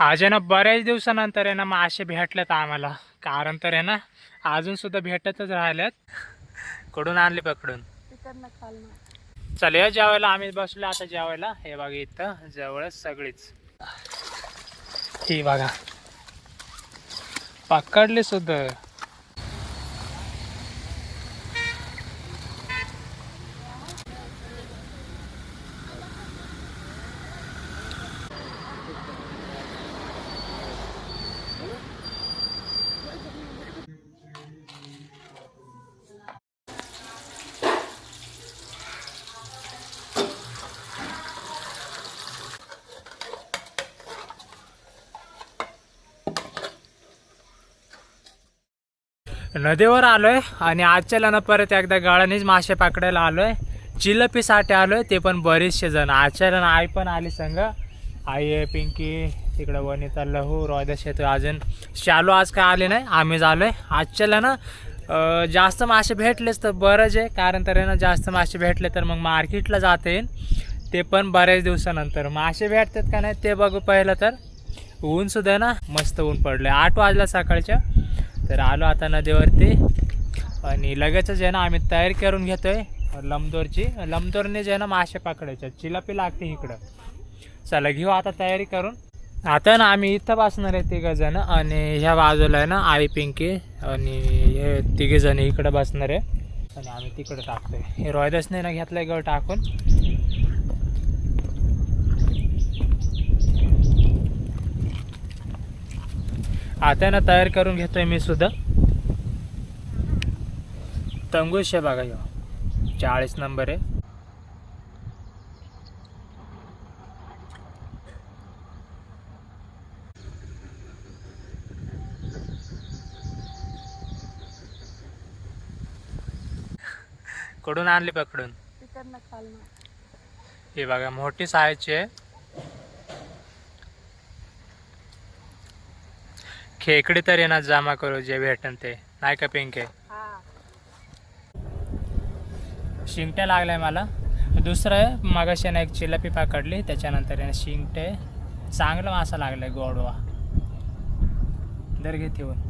आज आहे ना बऱ्याच दिवसानंतर आहे ना मासे भेटलेत आम्हाला. कारण तर आहे ना अजून सुद्धा भेटतच राहिल्यात. कुठून आणले पकडून? चल या जेवायला आम्ही बसलो आता जेवायला. हे बघा इथं जवळच सगळीच ही बघा पकडले सुद्धा. नदीवर आलोय आणि आजच्याला ना परत एकदा गाळानेच मासे पकडायला आलोय. चिलपीसाठी आलोय ते पण बरेचसे जण. आजच्याला ना आई पण आली संग. आई आहे, पिंकी तिकडं, वनिता, लहू, रोयदश येतो. अजून शालू आज काय आले नाही. आम्हीच आलोय. आजच्याला ना जास्त मासे भेटलेच तर बरंच आहे. कारण तर आहे ना जास्त मासे भेटले तर मग मार्केटला जाता येईल. ते पण बऱ्याच दिवसानंतर मासे भेटतात का नाही ते बघू. पहिलं तर ऊन सुद्धा ना मस्त ऊन पडलं. 8 वाजला सकाळच्या. तर आलो आता नदीवरती आणि लगेचच आहे ना आम्ही तयारी करून घेतोय लमदोरची. लमदोरने जे आहे ना मासे पकडायचे. चिलापी लागते इकडं. चला घेऊ आता तयारी करून. आता ना आम्ही इथं बसणार आहे 3 जण आणि ह्या बाजूला आहे ना आई, पिंकी आणि हे 3 जण इकडं बसणार आहे आणि आम्ही तिकडं टाकतोय. हे रोयदसने ना घेतलंय गळ टाकून. आता ना तयार करून घेतोय मी सुद्धा. तंगूश आहे बघा, 40 नंबर आहे. कुठून आणली पकडून? हे बघा मोठी साईजची आहे. खेकडे तर येणार जमा करू जे भेटन ते, नाही का पिंके? शिंगट्या लागलाय मला. दुसरं आहे मागाशी ना एक चिलापी पकडली, त्याच्यानंतर आहे शिंगटे. चांगला मासा लागलाय गोडवा. दर घेते वन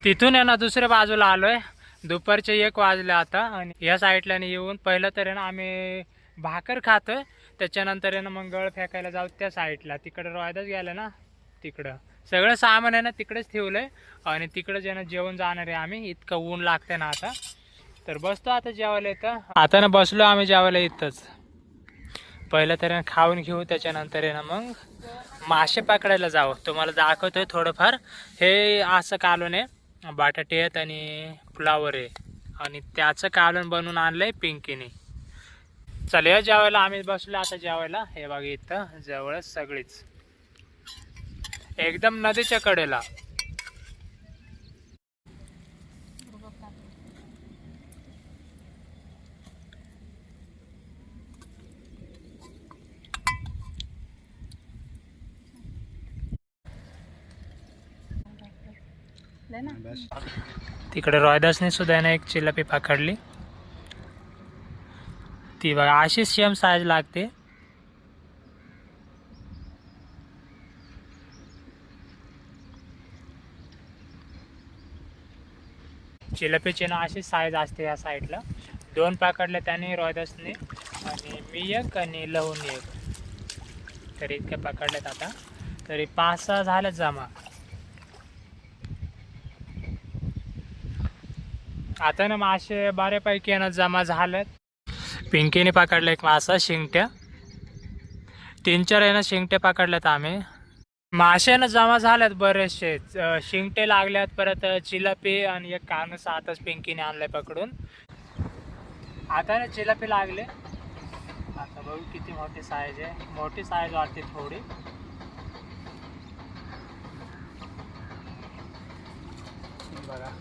तिथून आहे ना दुसऱ्या बाजूला आलोय. दुपारचे 1 वाजले आता आणि या साईडला येऊन पहिलं तर आहे ना आम्ही भाकर खातोय. त्याच्यानंतर आहे ना मग गळ फेकायला जाऊ त्या साईडला. तिकडं रोयदाच गेलं ना, तिकडं सगळं सामान आहे ना तिकडेच ठेवलंय आणि तिकडं आहे ना जेवण जाणार आहे आम्ही. इतकं ऊन लागतंय ना आता. तर बसतो आता जेवायला इथं. आता ना बसलो आम्ही जेवायला इथंच. पहिलं तर खाऊन घेऊ, त्याच्यानंतर आहे ना मग मासे पकडायला जाऊ. तुम्हाला दाखवतोय थोडंफार. हे असं कालून आहे, बटाटे आहेत आणि फ्लावर आहे आणि त्याचं कालवण बनवून आणलंय पिंकीने. चल या जेवायला आम्ही बसलो आता जेवायला. हे बघा इथं जवळच सगळीच एकदम नदीच्या कडेला. तिकडे रोयदासने सुद्धा ना एक चिलापी पकडली. ती बघा अशी सेम साईज लागते. चिलापीची ना अशी साईज असते या साईडला. 2 पकडले त्याने रोयदासने आणि मी एक आणि लहून एक. तरी इतके पकडलेत आता. तरी 5-6 झालेत जमा. आता ना मासे बऱ्यापैकी आहे ना जमा झालेत. पिंकीने पकडले एक मासा शिंगट्या. 3-4 आहे ना शिंगटे पकडलेत आम्ही. मासे ना जमा झाल्यात बरेचसे. शिंगटे लागल्यात, परत चिलापी आणि एक कानूस आताच पिंकीने आणलाय पकडून. आता ना चिलापी लागले. आता बघू किती मोठी साईज आहे. मोठी साईज वाटते थोडी. बघा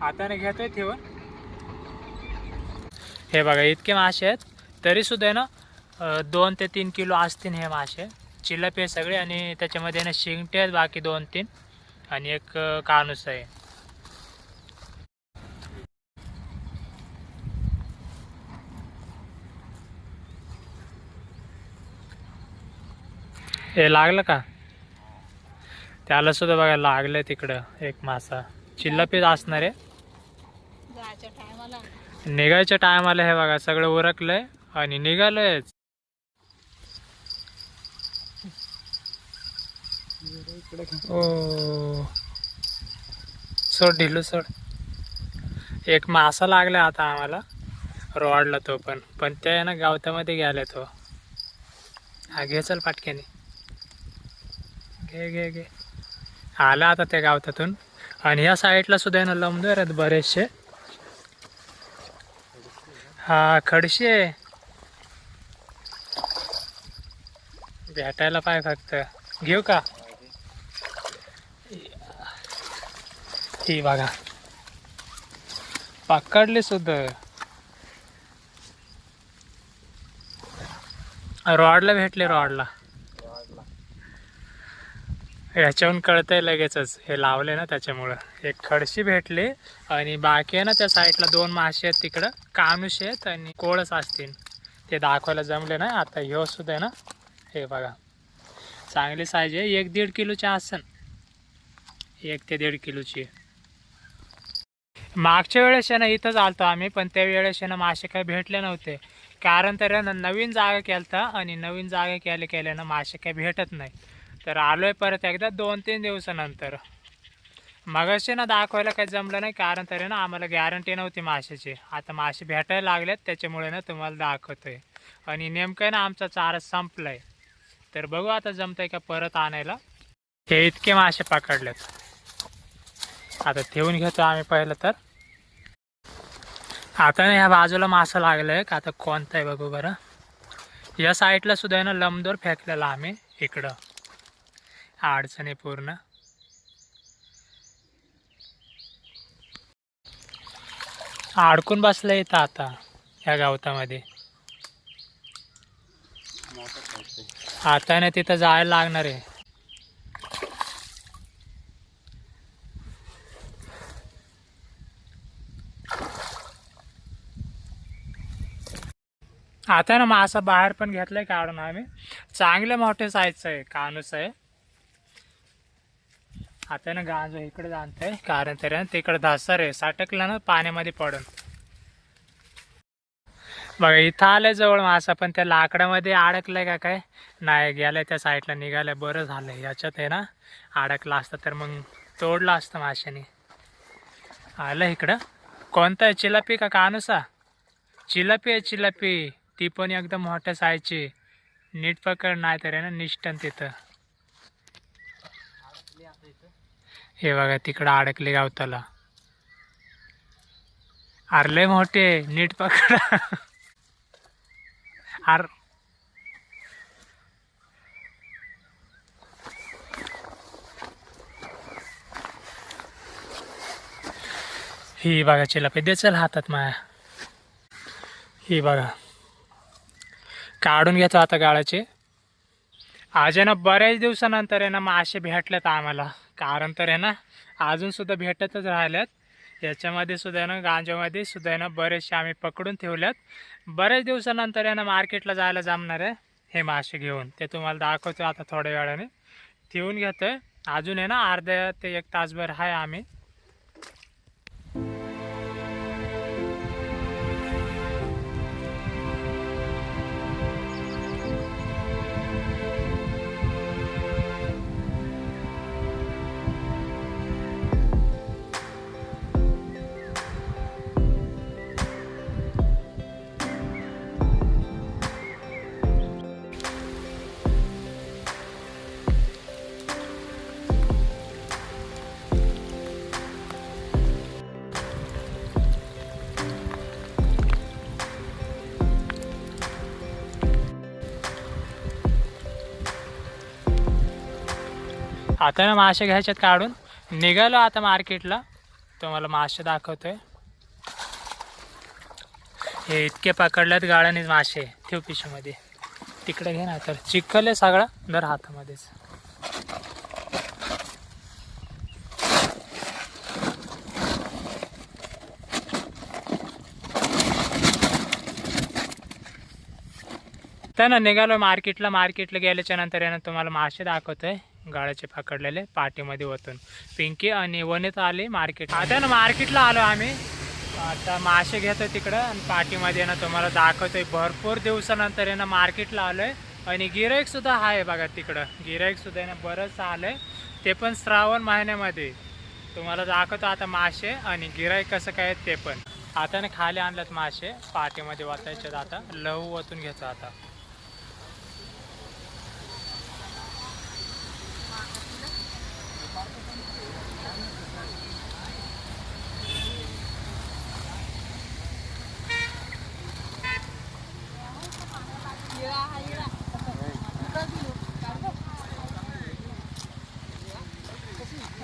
आता ना घेतोय ठेवून. हे बघा इतके मासे आहेत. तरी सुद्धा आहे ना 2 ते 3 किलो असतील हे मासे. चिलपी आहे सगळे आणि त्याच्यामध्ये ना शिंगटे आहेत बाकी 2-3 आणि एक कानूस आहे. हे लागलं का? त्याला सुद्धा बघा लागलं तिकडं एक मासा. चिल्लपीच असणार आहे. निघायच्या टायमाला हे बघा सगळं उरकलंय आणि निघालंय. ओ सोड ढिलू सोड. एक मासा लागला आता आम्हाला रॉडला, तो पण ते आहे ना गावतामध्ये गेला तो. हा घे चल पाटक्याने. घे घे घे. आला आता त्या गावतातून. आणि या साईडला सुद्धा आहे ना लंबदर आहेत बरेचसे. हा खडशी आहे. भेटायला पाय फक्त. घेऊ का? ही बघा पकडले सुद्धा. रॉडला भेटले. रॉडला याच्याहून कळतंय लगेचच हे लावले ना त्याच्यामुळं. एक खडशी भेटली आणि बाकी आहे ना त्या साईडला 2 मासे आहेत तिकडं. कानुश आहेत आणि कोळस असतील. ते दाखवायला जमले ना. आता ह्यो सुद्धा आहे ना. हे बघा चांगली साईज आहे. 1-1.5 किलोची असन. 1 ते 1.5 किलोची. मागच्या वेळेस आहे ना इथंच आलतो आम्ही, पण त्या वेळेस आहे ना मासे काही भेटले नव्हते. कारण तर आहे ना नवीन जागा केलता आणि नवीन जागा केल्यानं मासे काही भेटत नाही. तर आलोय परत एकदा 2-3 दिवसानंतर. मगाशी ना दाखवायला काही जमलं नाही, कारण तर आहे ना आम्हाला गॅरंटी नव्हती माशाची. आता मासे भेटायला लागलेत त्याच्यामुळे ना तुम्हाला दाखवतोय. आणि नेमकं ना आमचा चारा संपलाय. तर बघू आता जमतंय का परत आणायला. हे इतके मासे पकडलेत. आता ठेवून घेतो आम्ही पहिलं तर. आता ना ह्या बाजूला मासा लागलाय का, आता कोणता आहे बघू बरं. या साईडला सुद्धा आहे ना लंबदोर फेकलेला आम्ही इकडं. अडचणी पूर्ण. अडकून बसलं इथं आता ह्या गावतामध्ये. आता ना तिथं जायला लागणार आहे. आता ना मासा बाहेर पण घेतलाय काढून आम्ही. चांगले मोठे साईजचं आहे. कानूस आहे. आता ना गांजो इकडे जाणतंय, कारण तर तिकडे धासर आहे. साठकला ना पाण्यामध्ये पडून. बघा इथं आलंय जवळ मासा, पण त्या लाकडामध्ये अडकलाय का काय नाही. गेलाय त्या साईडला निघालाय. बरं झालंय. याच्यात आहे ना अडकला असतं तर मग तोडलं असतं माशाने. आलं इकडं. कोणता आहे? चिलापी का कानुसा? चिलापी आहे. चिलापी ती पण एकदम मोठ्या साईजची. नीट पकड नाही तर आहे ना निष्ठन तिथं. हे बघा तिकडं अडकले गावताला. अरे मोठे. नीट पकड. अर ही बघा चिलापी. दे चल हातात माया. ही बघा काढून घेतो आता गाळाचे. आज आहे ना बऱ्याच दिवसानंतर आहे ना मासे भेटलेत आम्हाला. कारण तर आहे ना अजून सुद्धा भेटतच राहिल्यात. याच्यामध्ये सुद्धा आहे ना गांजामध्ये सुद्धा आहे ना बरेचसे आम्ही पकडून ठेवल्यात. बऱ्याच दिवसानंतर आहे ना मार्केटला जायला जमणार आहे हे मासे घेऊन. ते तुम्हाला दाखवतो आता थोड्या वेळाने. ठेवून घेतोय. अजून आहे ना अर्ध्या ते 1 तासभर आहे आम्ही. आता ना मासे घ्यायच्यात काढून. निघालो आता मार्केटला. तुम्हाला मासे दाखवतोय. हे इतके पकडल्यात गाळ्याने मासे. ठेव पिशवीमध्ये. तिकडे घे ना, तर चिखल आहे सगळा दर हातामध्येच. तर ना निघालो मार्केटला गेल्याच्या नंतर यानं तुम्हाला मासे दाखवतोय गाळ्याचे पकडलेले पाठीमध्ये ओतून. पिंकी आणि वनित आली मार्केट. आता ना मार्केटला आलो आम्ही. आता मासे घेतो तिकडं आणि पाठीमध्ये ना तुम्हाला दाखवतोय. भरपूर दिवसानंतर आहे ना मार्केटला आलोय आणि गिराईक सुद्धा आहे बघा तिकडं. गिराईक सुद्धा आहे ना बरंच आलंय, ते पण श्रावण महिन्यामध्ये. तुम्हाला दाखवतो आता मासे आणि गिराईक कसं काय ते पण. आता ना खाली आणल्यात मासे, पाठीमध्ये वाचायचे. आता लहू ओतून घ्यायचं आता.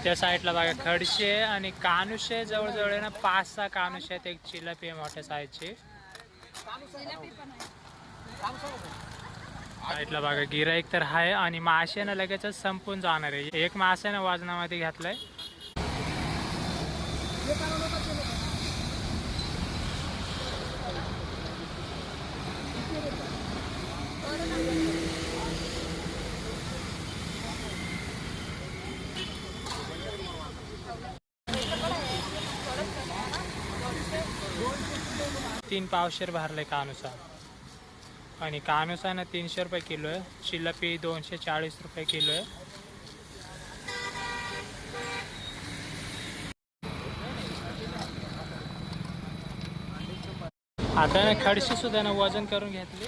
त्या साईडला बघा खडशे आणि कानुशे जवळजवळ आहे ना 5-6 कानुशे आहेत. एक चिलपी आहे मोठ्या साईजची. साईडला बघा गिराईक तर आहे आणि मासे ना लगेचच संपून जाणार आहे. एक मासे ना वजनामध्ये घातलाय. तीन पावशेर भरले कानुसा आणि कानुसा ना 300 रुपये किलो आहे. चिलपी 240 रुपये किलो आहे. आता ना खडशी सुद्धा ना वजन करून घेतली.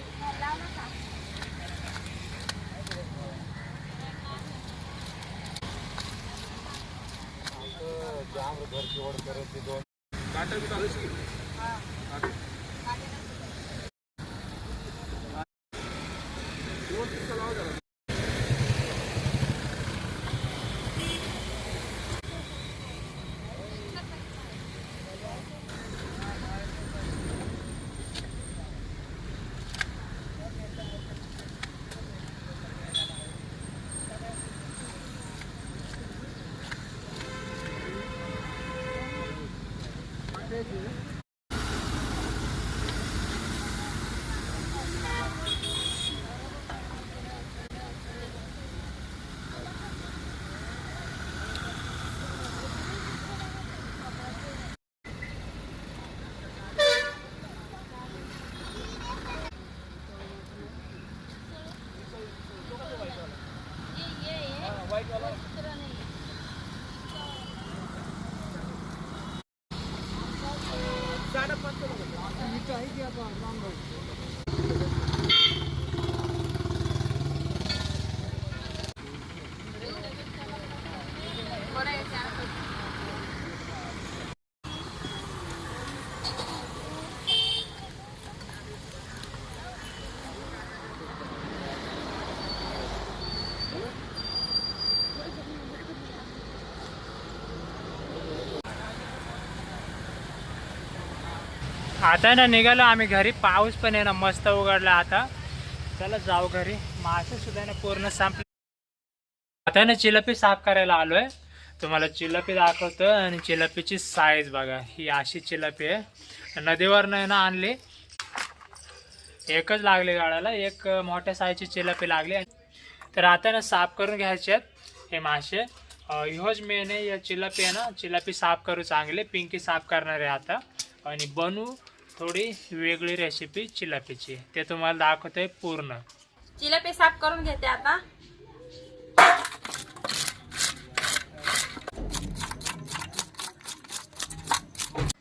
आता ना निघालो आम्ही घरी. पाऊस पण आहे ना मस्त उघडला. आता चला जाऊ घरी. मासे सुद्धा ना पूर्ण संपले. आता ना चिलपी साफ करायला आलोय. तुम्हाला चिलपी दाखवतो आणि चिलपीची साईज बघा. ही अशी चिलपी आहे, नदीवर नाही ना आणली. एकच लागली गाळाला, एक मोठ्या साईजची चिलपी लागली. तर आता ना साफ करून घ्यायचे आहेत हे मासे. ह्योच मेन आहे. या चिलपी आहे ना, चिलपी साफ करू चांगले. पिंकी साफ करणार आहे आता आणि बनवू थोडी वेगळी रेसिपी चिलपीची. ते तुम्हाला दाखवतोय पूर्ण. चिलपी साफ करून घेते आता.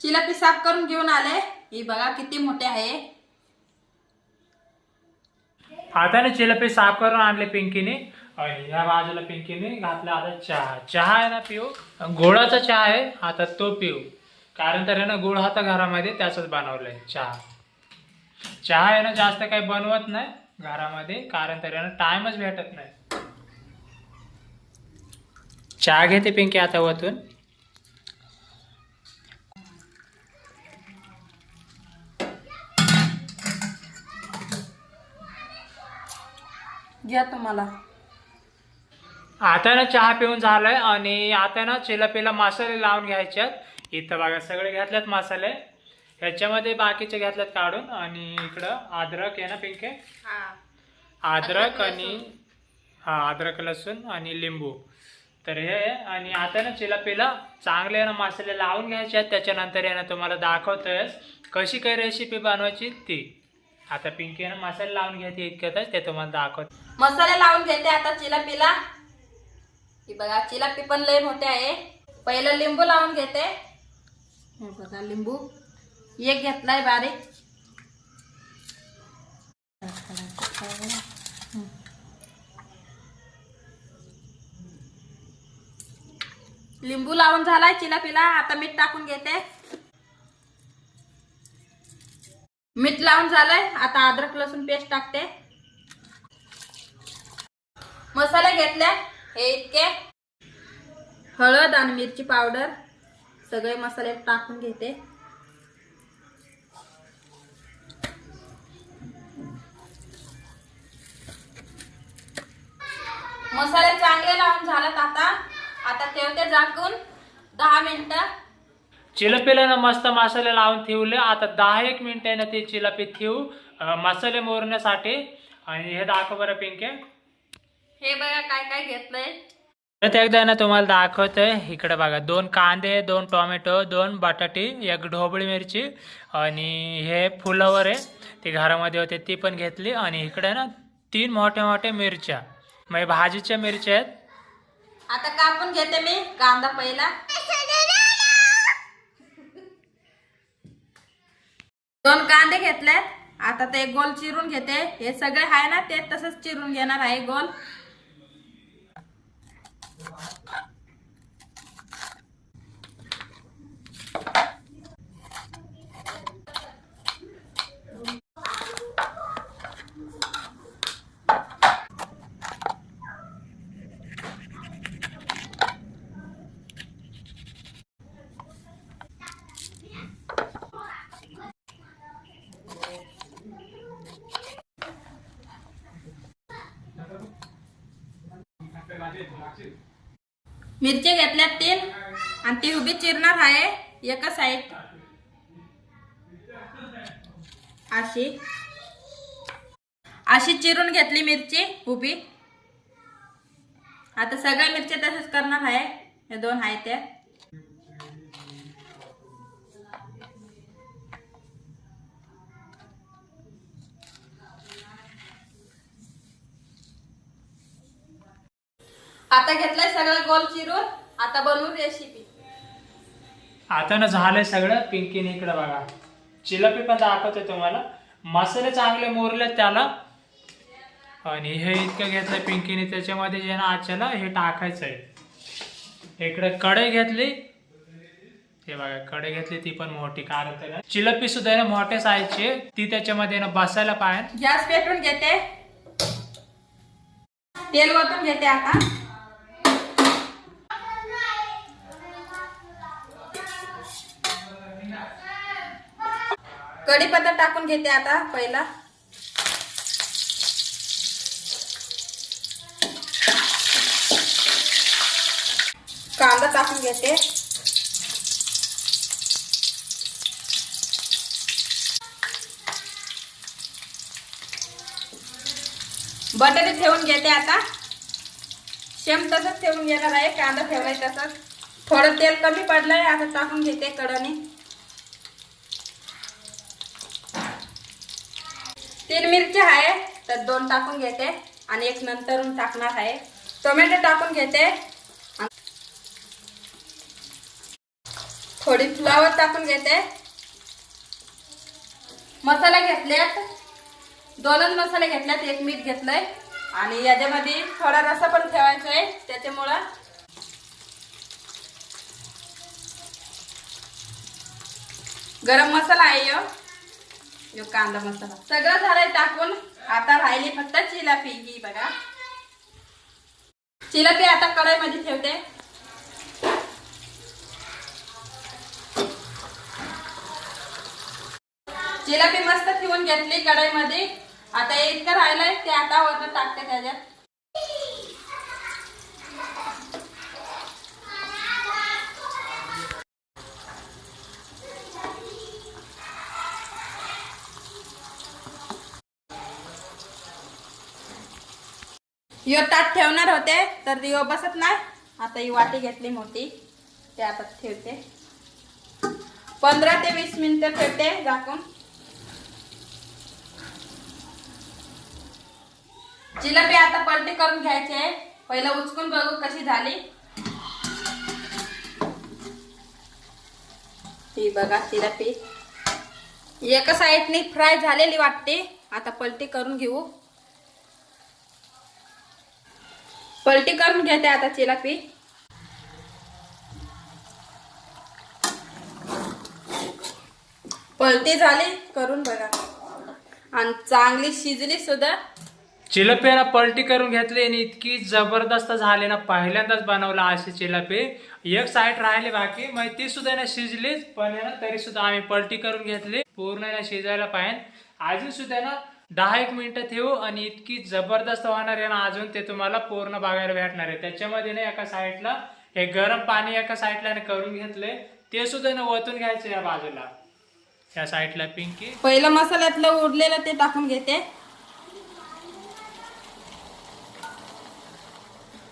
चिलपी साफ करून घेऊन आले. ही बघा किती मोठे आहे. आता ना चिलपी साफ करून आणले पिंकीने आणि या बाजूला पिंकीने घातला आता चहा. चहा आहे ना पिऊ, गुळाचा चहा आहे. आता तो पिऊ, कारण तर आहे ना गुळ होता घरामध्ये, त्याचंच बनवलंय चहा. चहा आहे ना जास्त काही बनवत नाही घरामध्ये, कारण तर आहे ना टाइमच भेटत नाही. चहा घेते पिंकी आता वतून. घ्या तुम्हाला. आता ना चहा पिऊन झालाय आणि आता ना चिलापीला मसाले लावून घ्यायचे आहेत. इथं बघा सगळे घेतलेत मसाले, ह्याच्यामध्ये बाकीचे घेतलेत काढून. आणि इकडं अद्रक आहे ना पिंके, अद्रक आणि अद्रक लसूण आणि लिंबू. तर हे आहे. आणि आता ना चिलापीला चांगले ना मसाले लावून घ्यायचे आहेत. त्याच्यानंतर आहे ना तुम्हाला दाखवतोय कशी काय रेसिपी बनवायची ती. आता पिंकी ना मसाले लावून घेते इतक्यातच, ते तुम्हाला दाखवते. मसाले लावून घेते आता चिलापीला. ही बघा चिलापी पण लय मोठे आहे. पहिलं लिंबू लावून घेते. हे बघा लिंबू एक घेतलाय बारीक. लिंबू लावून झालाय चिलापीला. आता मीठ टाकून घेते. मीठ लावून झालंय. आता अद्रक लसूण पेस्ट टाकते. मसाले घेतले हे इतके. हळद आणि मिरची पावडर सगळे मसाले टाकून घेते. मसाले चांगले लावून झालेत. आता ठेवते झाकून 10 मिनिटं. चिलापीला ना मस्त मसाले लावून ठेवले. आता 10-1 मिनिटाने ते चिलापी ठेवू मसाले मोरण्यासाठी. आणि हे दाखव बरं पिंके. हे बघा काय काय घेतलंय. परत एकदा ना तुम्हाला दाखवतोय. इकडे बघा 2 कांदे, 2 टोमॅटो, 2 बटाटी, 1 ढोबळी मिरची आणि हे फुलावर आहे ते घरामध्ये होते ती पण घेतली. आणि इकडे ना 3 मोठ्या मोठ्या मिरच्या, म्हणजे भाजीच्या मिरच्या आहेत. आता कापून घेते मी कांदा पहिला. 2 कांदे घेतलेत. आता ते गोल चिरून घेते. हे सगळे आहे ना ते तसंच चिरून घेणार आहे गोल. मिरची घेतल्यात 3 आणि ती उभी चिरणार आहे एका साईड अशी चिरून घेतली मिरची उभी. आता सगळ्या मिरच्या तसेच करणार आहे. हे 2 आहेत त्या. आता घेतलंय सगळं गोल चिरून. आता बनवू रेसिपी. आता ना झालंय सगळं. पिंकीने इकडे बघा चिलापी पण दाखवते तुम्हाला. मसाले चांगले मोरले त्याला. आणि हे इतकं घेतलंय पिंकीने. त्याच्यामध्ये जे ना आजच्याला हे टाकायचं आहे. इकडे कढई घेतली. हे बघा कढई घेतली ती पण मोठी, कारण त्याला चिलापी सुद्धा ना मोठ्या साईजची ती त्याच्यामध्ये ना बसायला पाहिजे. गॅस पेटवून घेते. तेल ओतून घेते. आता कढीपत्ता टाकून घेते. आता पहिला कांदा टाकून घेते. बटाटे ठेवून घेते. आता सेम तसंच ठेवून घेणार आहे. कांदा ठेवलाय तसंच. थोडं तेल कमी पडलंय. आता टाकून घेते कढईने. 3 मिरच्या आहे तर 2 टाकून घेते आणि 1 नंतरून टाकणार आहे. टोमॅटो टाकून घेते. थोडी फ्लावर टाकून घेते. मसाला घेतल्यात 2च मसाले घेतल्यात. 1 मीठ घेतलंय आणि याच्यामध्ये थोडा रसा पण ठेवायचा आहे. त्याच्यामुळं गरम मसाला आहे यो कांदा मसाला. सगळं झालंय टाकून. आता राहिली फक्त चिलापी. ही बघा चिलापी आता कढईमध्ये ठेवते. चिलापी मस्त ठेवून घेतली कढईमध्ये. आता हे इतकं राहिलंय ते आता वरनं टाकते त्याच्यात. यो ताट ठेवणार होते तर यो बसत नाही. आता ही वाटी घेतली मोठी ते आता ठेवते. 15 ते 20 मिनिटं ठेवते झाकून. जिलेबी आता पलटी करून घ्यायची आहे. पहिला उचकून बघू कशी झाली. ही बघा जिलेबी एका साईडने फ्राय झालेली वाटते. आता पलटी करून घेऊ. पलटी करून घेते आता जिलेबी. पलटी झाली करून बघा आणि चांगली शिजली सुद्धा. चिलपीला पलटी करून घेतली आणि इतकी जबरदस्त झाली ना. पहिल्यांदाच बनवला अशी चिलपी. एक साईड राहिली बाकी मग ती सुद्धा ना शिजलीच. पण आहे ना तरी सुद्धा आम्ही पलटी करून घेतली. पूर्ण ना शिजायला पाहिजे. अजून सुद्धा ना 10-1 मिनिटं ठेवू आणि इतकी जबरदस्त होणार आहे ना. अजून ते तुम्हाला पूर्ण बघायला भेटणार आहे. त्याच्यामध्ये ना एका साईडला हे गरम पाणी एका साईडला करून घेतले. ते सुद्धा ना ओतून घ्यायचं या बाजूला या साईडला. पिंकी पहिलं मसाल्यातलं उरलेलं ते टाकून घेते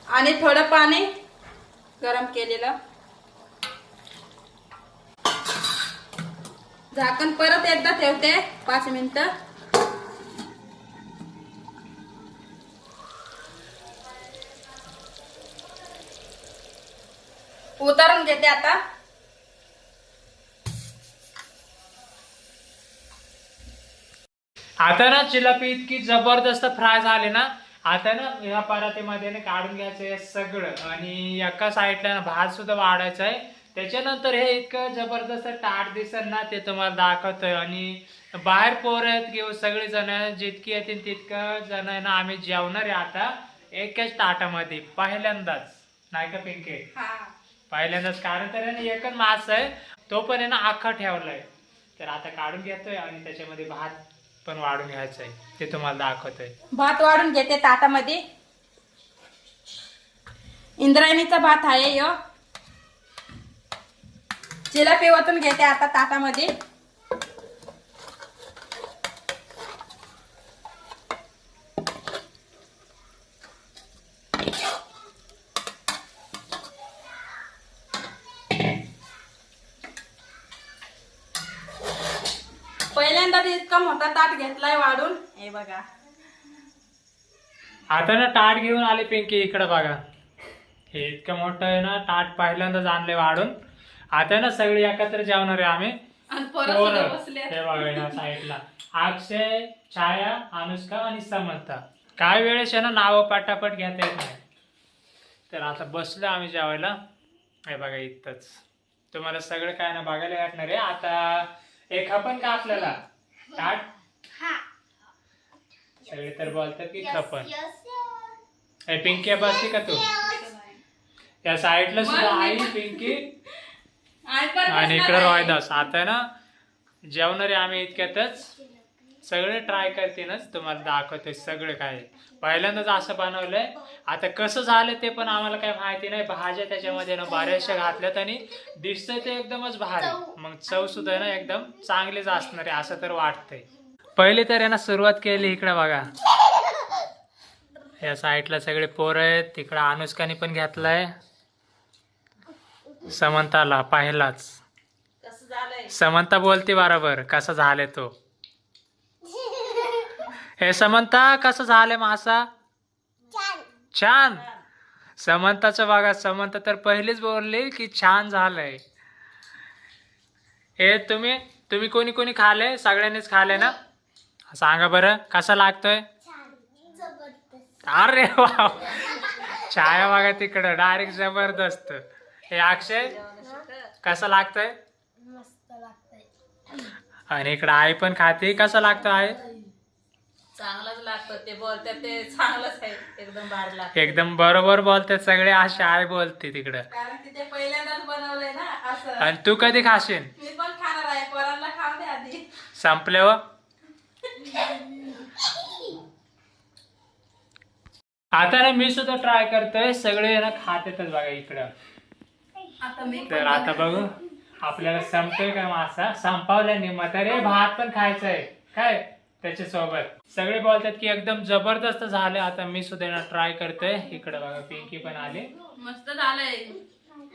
आणि थोडं पाणी गरम केलेलं. झाकण परत एकदा ठेवते 5 मिनिटं. उतारून घेते आता. आता ना जिलेबी इतकी जबरदस्त फ्राय झाली ना. आता ना ह्या परातीमध्ये ना काढून घ्यायचं आहे सगळं आणि एका साईडला ना भात सुद्धा वाढायचा आहे. त्याच्यानंतर हे इतकं जबरदस्त ताट दिसेल ना ते तुम्हाला दाखवतोय. आणि बाहेर पोरं घेऊ सगळे जण जितकी येतील तितकं जण आहे ना आम्ही जेवणार आहे आता एकाच ताटामध्ये पहिल्यांदाच. नाही का पिंके? पहिल्यांदाच. कारण तर आहे ना एकच मास आहे तो पण आहे ना अख्खा ठेवलाय. तर आता काढून घेतोय आणि त्याच्यामध्ये भात पण वाढून घ्यायचं आहे ते तुम्हाला दाखवतोय. भात वाढून घेते ताटामध्ये. इंद्रायणीचा भात आहे यो. जिलेबी ओतून घेते आता ताटामध्ये. पहिल्यांदा इतका मोठा ताट घेतलाय वाढून. हे बघा आता ना ताट घेऊन आले पिंकी इकडे बघा. हे इतकं मोठं आहे ना ताट पहिल्यांदाच आणले वाढून. आता ना सगळे एकत्र जेवणार आहे आम्ही. आणि पोरं बसले. हे बघा या साईडला अक्षय, छाया, अनुष्का आणि समंता. काय वेळेस आहे ना नावं पटापट घेता येत नाही. तर आता बसलो आम्ही जेवायला. हे बघा इथंच तुम्हाला सगळं काय ना बघायला भेटणार आहे. आता एक खपन का आपल्याला ताट? सगळे तर बोलतात की खपन. हे पिंकी बसली का तू? या साईडला सुद्धा आई पिंकी आणि इकडे रोहिदास. आता ना जेवणारे आम्ही इतक्यातच सगळे ट्राय करतीनच तुम्हाला दाखवते सगळं काय. पहिल्यांदाच असं बनवलंय. आता कसं झालं ते पण आम्हाला काही माहिती नाही. भाज्या त्याच्यामध्ये ना बऱ्याचशा घातल्यात आणि दिसतंय ते एकदमच भारी. मग चव सुद्धा ना एकदम चांगलीच असणार आहे असं तर वाटतंय. पहिले तर आहे ना सुरुवात केली इकडे बघा. या साईडला सगळे पोरं आहेत. तिकडं अनुष्काने पण घेतलाय. समंताला पाहिलाच. समंता बोलते बरोबर कसं झालंय तो. हे समंता कसं झालंय मासा? छान. समंताचं बघा. समंता तर पहिलीच बोलली की छान झालंय. हे तुम्ही कोणी कोणी खाले? सगळ्यांनीच खाले ना? सांगा बरं कसा लागतोय? अरे वा. छाया बघा तिकडं डायरेक्ट जबरदस्त. हे अक्षय कसं लागतंय? आणि इकडं आई पण खाते. कसं लागतं आई? चांगलंच लागतं. ते बोलतात ते चांगलंच आहे. एकदम भारी लागतं. एकदम बरोबर बोलतात सगळे. अशी आई बोलते तिकडं. कारण की ते पहिल्यांदाच बनवलंय ना असं. आणि तू कधी खाशील? मी पण खाणार आहे. पोरांना खाऊ दे आधी. संपल्यावर आता ना मी सुद्धा ट्राय करतोय, सगळे ना खात येतात बघा इकडं. आता मी तर आता बघू आपल्याला संपतोय का मासा. संपवलाय निम्मा. तर हे भात पण खायचंय काय त्याच्यासोबत. सगळे बोलतात की एकदम जबरदस्त झाले. आता मी सुद्धा ना ट्राय करतोय. इकडे बघा पिंकी पण आली. मस्त झालंय.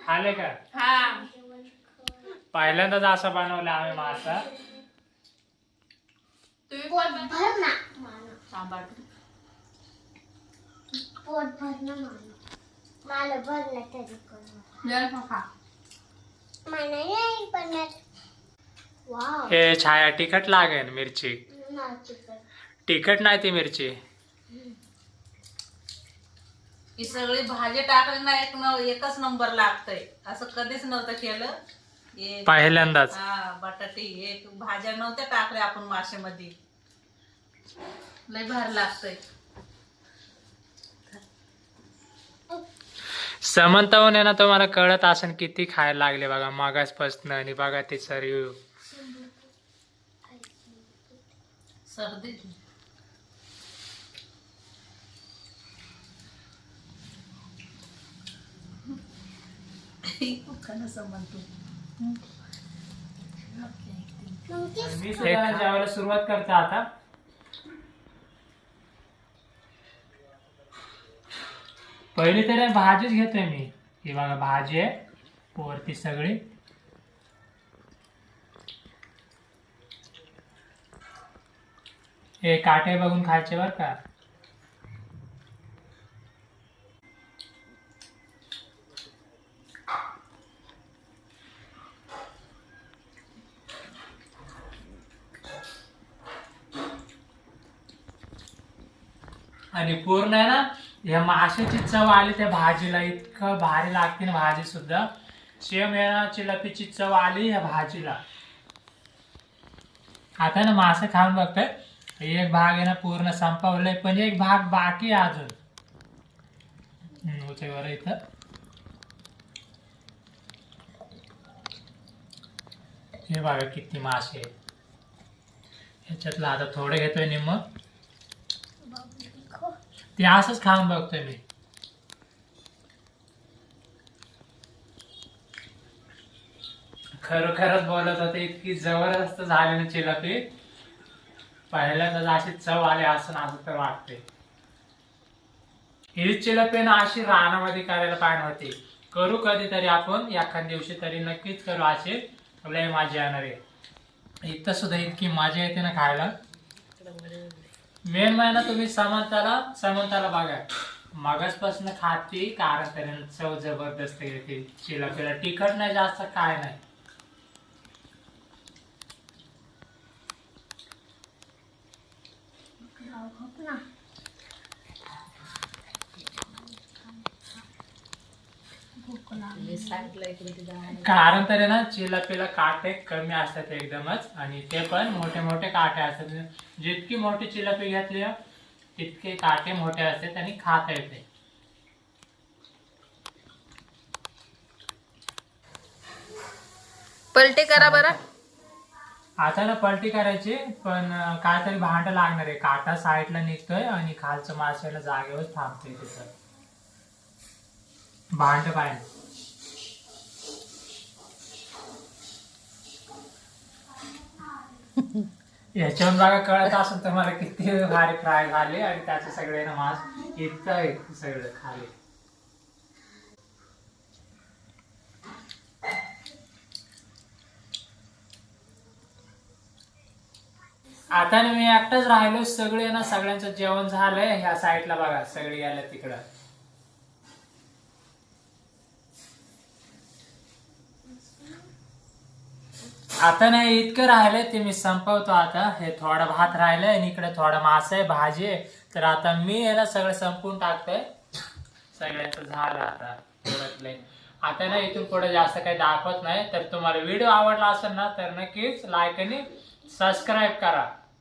आले का? हा पहिल्यांदाच असा बनवला आम्ही मासा. तुम्ही पोट पण भर ना सांभाळ. पोट भर ना मला भरलं तरी कोण जरा खा. मला नाही बनत. वाव हे छाया तिखट लागेल मिरची. नाही तिखट नाही ती मिरची. ही सगळी भाजी टाकली ना एकच नंबर लागतंय. असं कधीच नव्हतं केलं. हे पहिल्यांदाच. हा बटाटी हे भाज्या नव्हत्या टाकल्या आपण माशामध्ये. लय भारी लागतंय. समंताहून आहे ना तुम्हाला कळत असेल किती खायला लागले बघा मागासपासून. आणि बघा ते रिव्ह्यू. सर्दी मी सुद्धा जेवायला सुरुवात करतो आता. पहिली तर भाजीच घेतोय मी. ही बघा भाजी आहे वरती सगळी. हे काटे बघून खायचे बर का. आणि पूर्ण आहे ना या माशाची चव आली त्या भाजीला. इतकं भारी लागते ना भाजी सुद्धा. सेम या चिलापीची चव आली या भाजीला. आता ना मासे खाऊन बघतोय. एक भाग आहे ना पूर्ण संपवलंय पण एक भाग बाकी आहे अजून. बरं इथं हे बघा किती मासे आहेत. ह्याच्यातलं आता थोडे घेतोय निम्म. ते असंच खाऊन बघतोय मी. खरोखरच बोलत होते इतकी जबरदस्त झाली ना चिलापी. पहिल्यांदाच अशी चव आली असं तर वाटते. ही चिलापी ना अशी रानामध्ये करायला पाहिजे होती. करू कधीतरी आपण एखाद दिवशी तरी नक्कीच करू. असे लय मजा येणार आहे. इथं सुद्धा इतकी मजा येते ना खायला. मेन महिना तुम्ही समंताला बघा मगासपासून खाते. कारण त्याने चव जबरदस्त येते चिलापीला. तिखट नाही जास्त काय नाही. कारण तर आहे ना चिलापीला काटे कमी असतात एकदमच. आणि ते पण मोठे मोठे काटे असतात. जितकी मोठी चिलापी घेतली तितके काटे मोठे असतात आणि खाता येते. पलटी करा बरं. आता ना पलटी करायची पण काहीतरी भांड लागणार आहे. काटा साईडला निघतोय आणि खालचं माशाला जागेवर थांबतोय. तिथं भांड पाहिजे. याच्यावर बघा कळत असेल तुम्हाला किती भारी फ्राय झाले. आणि त्याचे सगळे ना मास इतकं सगळं खाली. आता ना मी एकटाच राहिलो. सगळे ना सगळ्यांचं जेवण झालंय. ह्या साईडला बघा सगळे गेल्या तिकडं. आता नाही इतकं राहिलंय ते मी संपवतो. आता हे थोडा भात राहिलंय आणि इकडे थोडा मासा आहे भाजी आहे. तर आता मी याला सगळं संपवून टाकतोय. सगळ्यांचं झालं आता पुरतलंय. आता ना इथून पुढे जास्त काही दाखवत नाही. तर तुम्हाला व्हिडिओ आवडला असेल ना तर नक्कीच लाईक आणि सबस्क्राईब करा.